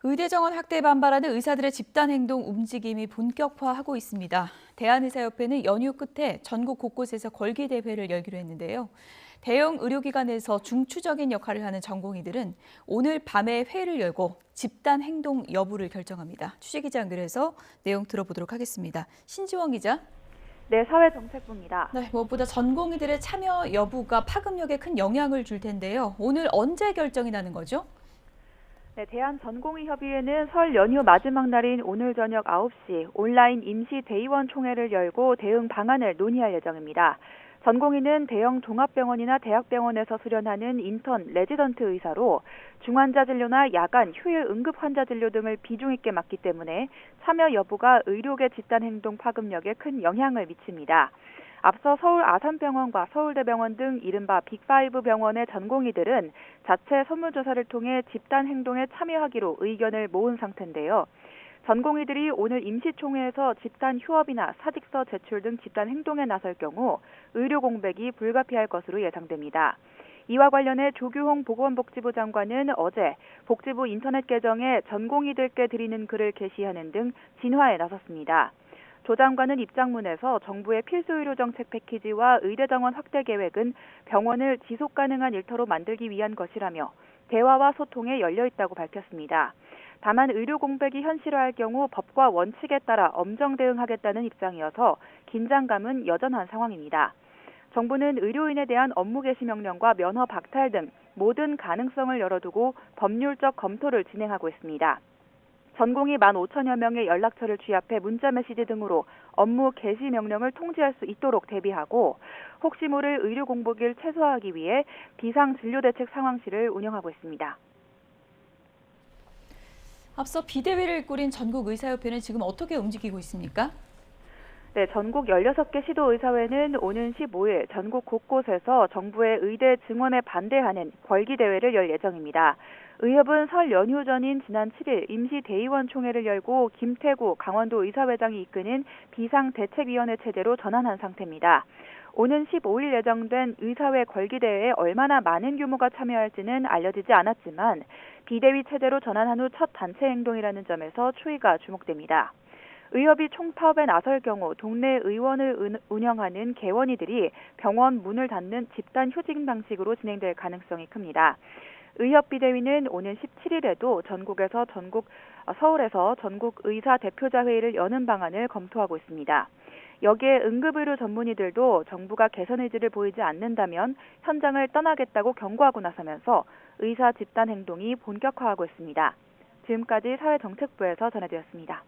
의대 정원 확대에 반발하는 의사들의 집단 행동 움직임이 본격화하고 있습니다. 대한의사협회는 연휴 끝에 전국 곳곳에서 걸기 대회를 열기로 했는데요. 대형 의료기관에서 중추적인 역할을 하는 전공의들은 오늘 밤에 회의를 열고 집단 행동 여부를 결정합니다. 취재기자 연결해서 내용 들어보도록 하겠습니다. 신지원 기자. 네, 사회정책부입니다. 네, 무엇보다 전공의들의 참여 여부가 파급력에 큰 영향을 줄 텐데요. 오늘 언제 결정이 나는 거죠? 네, 대한전공의협의회는 설 연휴 마지막 날인 오늘 저녁 9시 온라인 임시 대의원 총회를 열고 대응 방안을 논의할 예정입니다. 전공의는 대형 종합병원이나 대학병원에서 수련하는 인턴, 레지던트 의사로 중환자 진료나 야간, 휴일 응급 환자 진료 등을 비중 있게 맡기 때문에 참여 여부가 의료계 집단 행동 파급력에 큰 영향을 미칩니다. 앞서 서울 아산병원과 서울대병원 등 이른바 빅5 병원의 전공의들은 자체 설문조사를 통해 집단 행동에 참여하기로 의견을 모은 상태인데요. 전공의들이 오늘 임시총회에서 집단 휴업이나 사직서 제출 등 집단 행동에 나설 경우 의료 공백이 불가피할 것으로 예상됩니다. 이와 관련해 조규홍 보건복지부 장관은 어제 복지부 인터넷 계정에 전공의들께 드리는 글을 게시하는 등 진화에 나섰습니다. 조 장관은 입장문에서 정부의 필수의료 정책 패키지와 의대 정원 확대 계획은 병원을 지속 가능한 일터로 만들기 위한 것이라며 대화와 소통에 열려 있다고 밝혔습니다. 다만 의료 공백이 현실화할 경우 법과 원칙에 따라 엄정 대응하겠다는 입장이어서 긴장감은 여전한 상황입니다. 정부는 의료인에 대한 업무 개시 명령과 면허 박탈 등 모든 가능성을 열어두고 법률적 검토를 진행하고 있습니다. 전공의 15,000여 명의 연락처를 취합해 문자 메시지 등으로 업무 개시 명령을 통지할 수 있도록 대비하고 혹시 모를 의료 공백을 최소화하기 위해 비상진료대책 상황실을 운영하고 있습니다. 앞서 비대위를 꾸린 전국의사협회는 지금 어떻게 움직이고 있습니까? 네, 전국 16개 시도의사회는 오는 15일 전국 곳곳에서 정부의 의대 증원에 반대하는 걸기대회를 열 예정입니다. 의협은 설 연휴 전인 지난 7일 임시대의원 총회를 열고 김태구 강원도 의사회장이 이끄는 비상대책위원회 체제로 전환한 상태입니다. 오는 15일 예정된 의사회 걸기대회에 얼마나 많은 규모가 참여할지는 알려지지 않았지만 비대위 체제로 전환한 후 첫 단체 행동이라는 점에서 추이가 주목됩니다. 의협이 총파업에 나설 경우 동네 의원을 운영하는 개원이들이 병원 문을 닫는 집단 휴직 방식으로 진행될 가능성이 큽니다. 의협 비대위는 오는 17일에도 서울에서 전국 의사 대표자 회의를 여는 방안을 검토하고 있습니다. 여기에 응급의료 전문의들도 정부가 개선 의지를 보이지 않는다면 현장을 떠나겠다고 경고하고 나서면서 의사 집단 행동이 본격화하고 있습니다. 지금까지 사회정책부에서 전해드렸습니다.